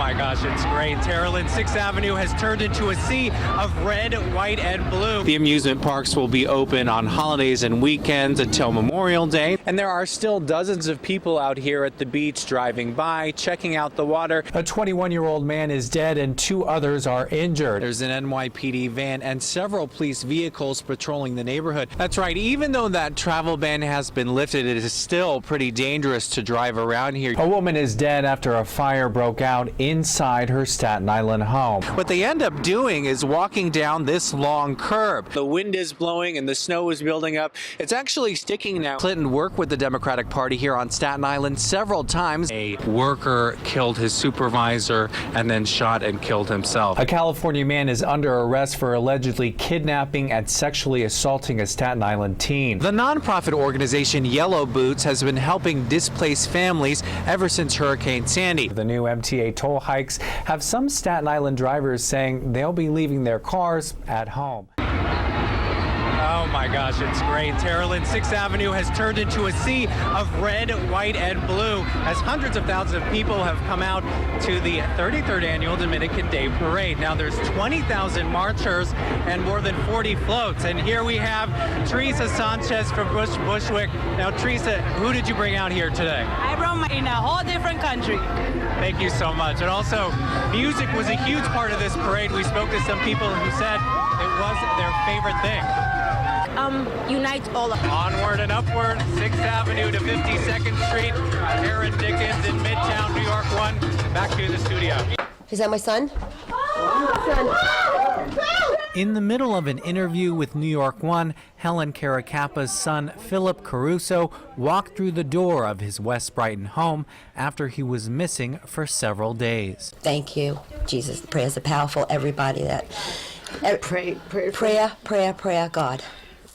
my gosh, it's great. Terrelyn, 6th Avenue has turned into a sea of red, white, and blue. The amusement parks will be open on holidays and weekends until Memorial Day. And there are still dozens of people out here at the beach driving by, checking out the water. A 21-year-old man is dead and 2 others are injured. There's an NYPD van and several police vehicles patrolling the neighborhood. That's right, even though that travel ban has been lifted, it is still pretty dangerous to drive around here. A woman is dead after a fire broke out inside her Staten Island home. What they end up doing is walking down this long curb. The wind is blowing and the snow is building up. It's actually sticking now. Clinton worked with the Democratic Party here on Staten Island several times. A worker killed his supervisor and then shot and killed himself. A California man is under arrest for allegedly kidnapping and sexually assaulting a Staten Island teen. The nonprofit organization Yellow Boots has been helping displaced families ever since Hurricane Sandy. The new MTA toll hikes have some Staten Island drivers saying they'll be leaving their cars at home. Oh my gosh, it's great. Terrelyn, 6th Avenue has turned into a sea of red, white, and blue as hundreds of thousands of people have come out to the 33rd Annual Dominican Day Parade. Now there's 20,000 marchers and more than 40 floats. And here we have Teresa Sanchez from Bushwick. Now Teresa, who did you bring out here today? I brought my in a whole different country. Thank you so much. And also, music was a huge part of this parade. We spoke to some people who said it was their favorite thing. Unite all of us. Onward and upward, 6th Avenue to 52nd Street. Aaron Dickens in Midtown, New York 1. Back to the studio. Is that my son? In the middle of an interview with New York 1, Helen Caracappa's son, Philip Caruso, walked through the door of his West Brighton home after he was missing for several days. Thank you, Jesus. Prayers are powerful. Everybody that prayer, God.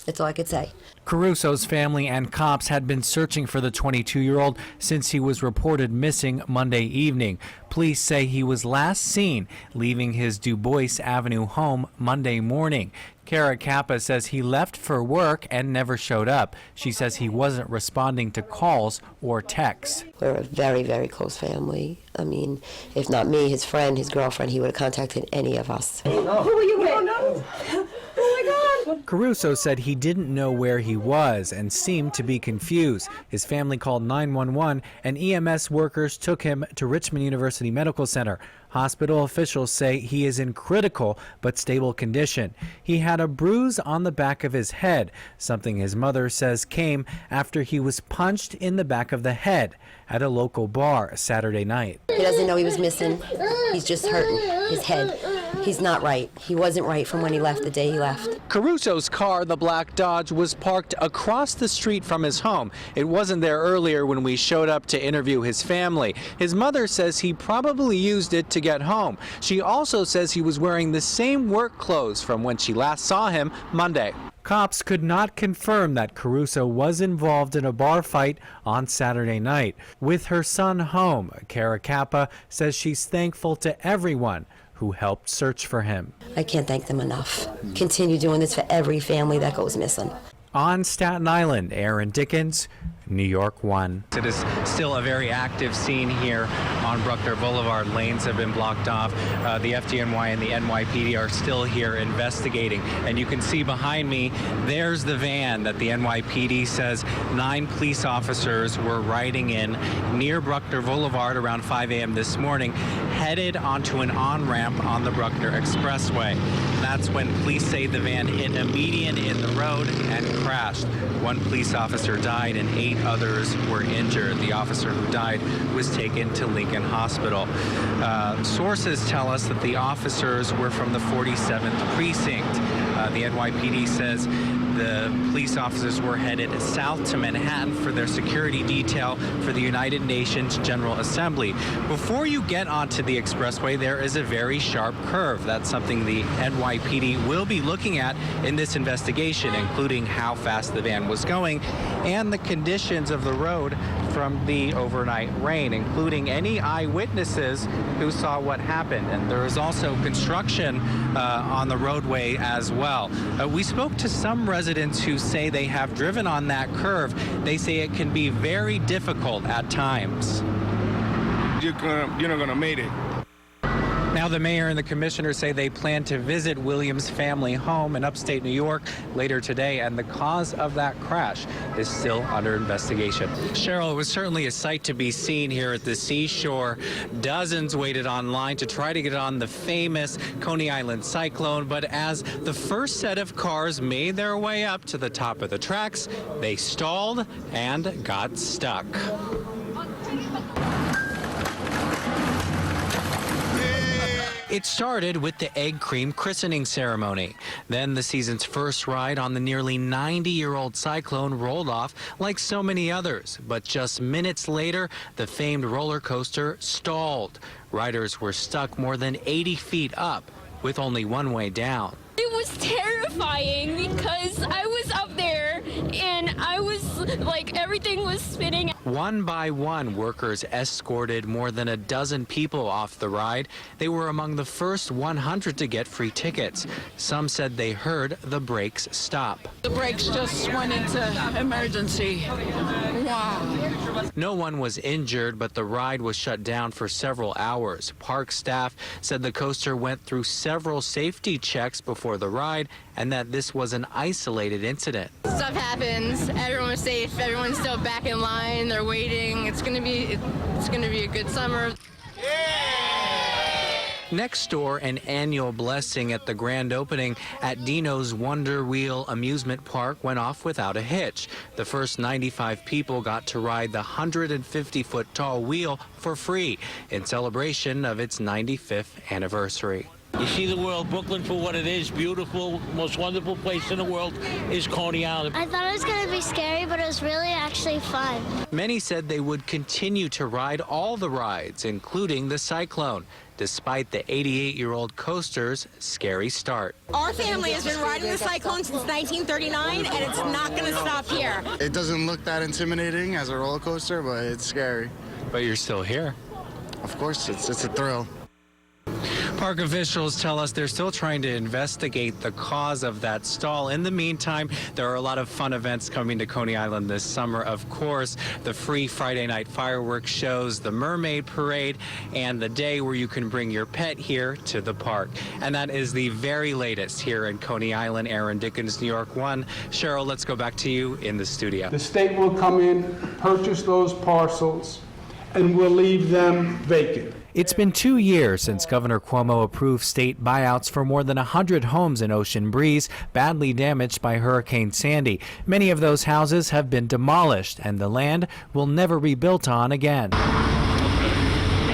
That's all I could say. Caruso's family and cops had been searching for the 22-year-old since he was reported missing Monday evening. Police say he was last seen leaving his Du Bois Avenue home Monday morning. Caracappa says he left for work and never showed up. She says he wasn't responding to calls or texts. We're a very, very close family. I mean, if not me, his friend, his girlfriend, he would have contacted any of us. Who are you with? Oh my God. Caruso said he didn't know where he was and seemed to be confused. His family called 911 and EMS workers took him to Richmond University Medical Center. Hospital officials say he is in critical but stable condition. He had a bruise on the back of his head, something his mother says came after he was punched in the back of the head at a local bar Saturday night. He doesn't know he was missing. He's just hurting his head. He's not right. He wasn't right from when he left, the day he left. Caruso's car, the black Dodge, was parked across the street from his home. It wasn't there earlier when we showed up to interview his family. His mother says he probably used it to get home. She also says he was wearing the same work clothes from when she last saw him Monday. Cops could not confirm that Caruso was involved in a bar fight on Saturday night. With her son home, Caracappa says she's thankful to everyone who helped search for him. I can't thank them enough. Continue doing this for every family that goes missing. On Staten Island, Aaron Dickens, New York 1. It is still a very active scene here on Bruckner Boulevard. Lanes have been blocked off. The FDNY and the NYPD are still here investigating. And you can see behind me, there's the van that the NYPD says 9 police officers were riding in near Bruckner Boulevard around 5 a.m. this morning, headed onto an on-ramp on the Bruckner Expressway. That's when police say the van hit a median in the road and crashed. 1 police officer died and 8 others were injured. The officer who died was taken to Lincoln Hospital. Sources tell us that the officers were from the 47th Precinct. The NYPD says the police officers were headed south to Manhattan for their security detail for the United Nations General Assembly. Before you get onto the expressway, there is a very sharp curve. That's something the NYPD will be looking at in this investigation, including how fast the van was going and the conditions of the road from the overnight rain, including any eyewitnesses who saw what happened. And there is also construction on the roadway as well. We spoke to some residents who say they have driven on that curve. They say it can be very difficult at times. You're not gonna make it. Now the mayor and the commissioner say they plan to visit Williams' family home in upstate New York later today, and the cause of that crash is still under investigation. Cheryl, it was certainly a sight to be seen here at the seashore. Dozens waited online to try to get on the famous Coney Island cyclone, but as the first set of cars made their way up to the top of the tracks, they stalled and got stuck. It started with the egg cream christening ceremony. Then the season's first ride on the nearly 90-year-old cyclone rolled off like so many others. But just minutes later, the famed roller coaster stalled. Riders were stuck more than 80 feet up with only one way down. It was terrifying because I was up there and I was like, everything was spinning. One by one, workers escorted more than a dozen people off the ride. They were among the first 100 to get free tickets. Some said they heard the brakes stop. The brakes just went into emergency. Wow. No one was injured, but the ride was shut down for several hours. Park staff said the coaster went through several safety checks before the ride and that this was an isolated incident. Stuff happens. Everyone was safe. Everyone's still back in line. They're waiting. It's gonna be a good summer. Next door, an annual blessing at the grand opening at Dino's Wonder Wheel amusement park went off without a hitch. The first 95 people got to ride the 150-foot tall wheel for free in celebration of its 95th anniversary. You see the world, Brooklyn for what it is, beautiful, most wonderful place in the world is Coney Island. I thought it was going to be scary, but it was really actually fun. Many said they would continue to ride all the rides, including the cyclone, despite the 88-year-old coaster's scary start. Our family has been riding the cyclone since 1939, and it's not going to stop here. It doesn't look that intimidating as a roller coaster, but it's scary. But you're still here. Of course, it's a thrill. Park officials tell us they're still trying to investigate the cause of that stall. In the meantime, there are a lot of fun events coming to Coney Island this summer. Of course, the free Friday night fireworks shows, the Mermaid Parade, and the day where you can bring your pet here to the park. And that is the very latest here in Coney Island. Aaron Dickens, New York 1. Cheryl, let's go back to you in the studio. The state will come in, purchase those parcels, and will leave them vacant. It's been 2 years since Governor Cuomo approved state buyouts for more than 100 homes in Ocean Breeze, badly damaged by Hurricane Sandy. Many of those houses have been demolished, and the land will never be built on again.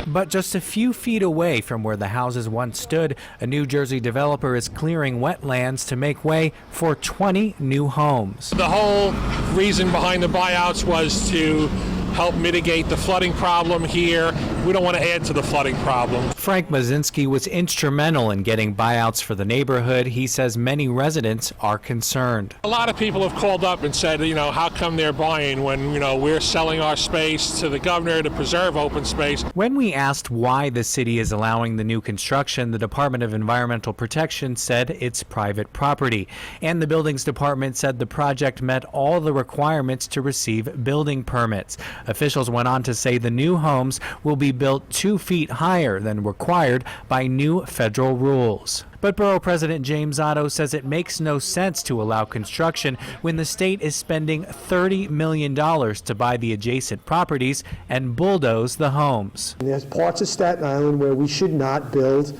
But just a few feet away from where the houses once stood, a New Jersey developer is clearing wetlands to make way for 20 new homes. The whole reason behind the buyouts was to help mitigate the flooding problem here. We don't want to add to the flooding problem. Frank Mazinski was instrumental in getting buyouts for the neighborhood. He says many residents are concerned. A lot of people have called up and said, how come they're buying when, we're selling our space to the governor to preserve open space. When we asked why the city is allowing the new construction, the Department of Environmental Protection said it's private property. And the Buildings Department said the project met all the requirements to receive building permits. Officials went on to say the new homes will be built 2 feet higher than required by new federal rules. But Borough President James Otto says it makes no sense to allow construction when the state is spending $30 million to buy the adjacent properties and bulldoze the homes. There's parts of Staten Island where we should not build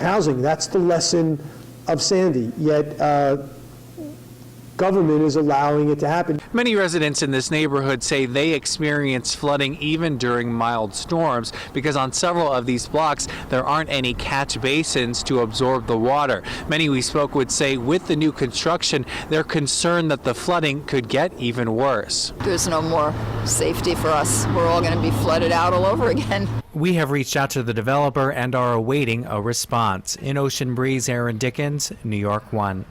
housing. That's the lesson of Sandy. Yet government is allowing it to happen. Many residents in this neighborhood say they experience flooding even during mild storms because on several of these blocks there aren't any catch basins to absorb the water. Many we spoke would say with the new construction they're concerned that the flooding could get even worse. There's no more safety for us. We're all going to be flooded out all over again. We have reached out to the developer and are awaiting a response. In Ocean Breeze, Aaron Dickens, New York 1.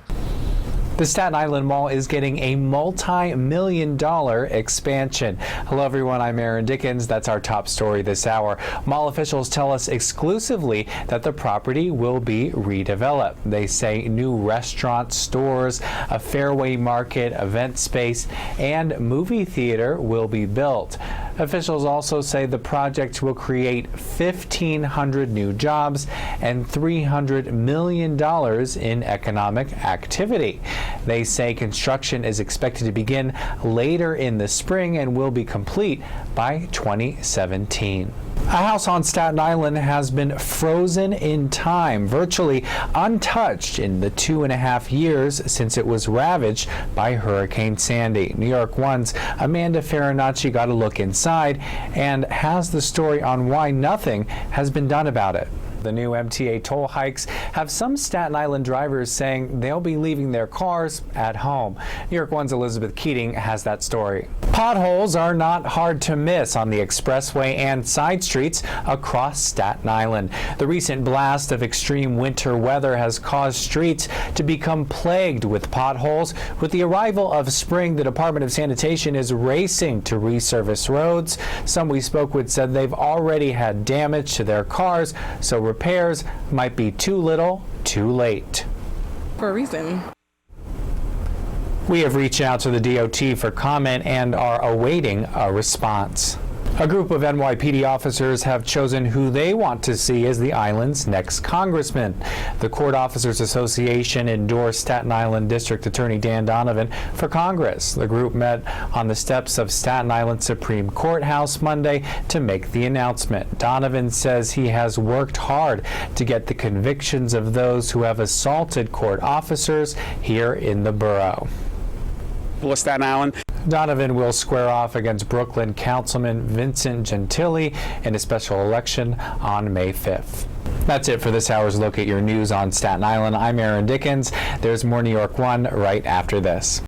The Staten Island Mall is getting a multi-million-dollar expansion. Hello everyone, I'm Aaron Dickens. That's our top story this hour. Mall officials tell us exclusively that the property will be redeveloped. They say new restaurants, stores, a Fairway Market, event space, and movie theater will be built. Officials also say the project will create 1,500 new jobs and $300 million in economic activity. They say construction is expected to begin later in the spring and will be complete by 2017. A house on Staten Island has been frozen in time, virtually untouched in the 2.5 years since it was ravaged by Hurricane Sandy. New York 1's Amanda Farinacci got a look inside and has the story on why nothing has been done about it. The new MTA toll hikes have some Staten Island drivers saying they'll be leaving their cars at home. New York 1's Elizabeth Keating has that story. Potholes are not hard to miss on the expressway and side streets across Staten Island. The recent blast of extreme winter weather has caused streets to become plagued with potholes. With the arrival of spring, the Department of Sanitation is racing to resurface roads. Some we spoke with said they've already had damage to their cars, so repairs might be too little, too late. For a reason. We have reached out to the DOT for comment and are awaiting a response. A group of NYPD officers have chosen who they want to see as the island's next congressman. The Court Officers Association endorsed Staten Island District Attorney Dan Donovan for Congress. The group met on the steps of Staten Island Supreme Courthouse Monday to make the announcement. Donovan says he has worked hard to get the convictions of those who have assaulted court officers here in the borough. Staten Island. Donovan will square off against Brooklyn Councilman Vincent Gentili in a special election on May 5th. That's it for this hour's look at your news on Staten Island. I'm Aaron Dickens. There's more New York 1 right after this.